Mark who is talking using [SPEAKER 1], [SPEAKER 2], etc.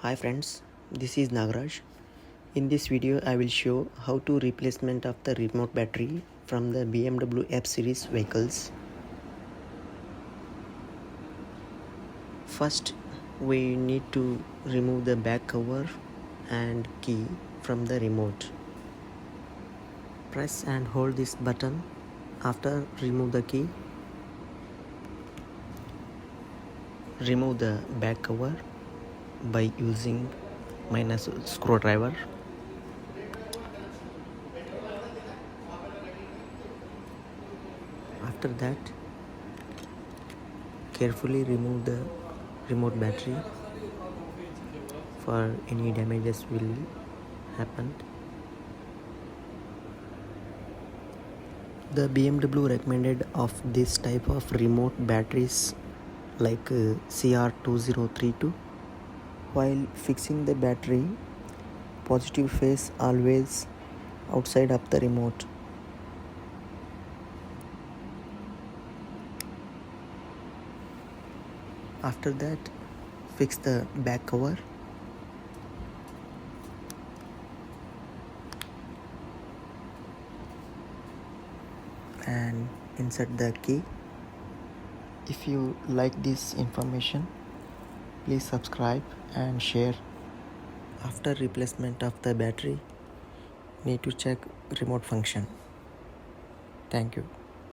[SPEAKER 1] Hi friends, this is Nagaraj. In this video I will show how to replacement of the remote battery from the BMW F series vehicles. First we need to remove the back cover and key from the remote. Press and hold this button. After remove the key. Remove the back cover by using minus screwdriver. After that, carefully remove the remote battery for any damages will happen. The BMW recommended of this type of remote batteries like CR2032. While fixing the battery, positive face always outside of the remote. After that, fix the back cover. And insert the key. If you like this information, please subscribe and share. After replacement of the battery, need to check remote function. Thank you.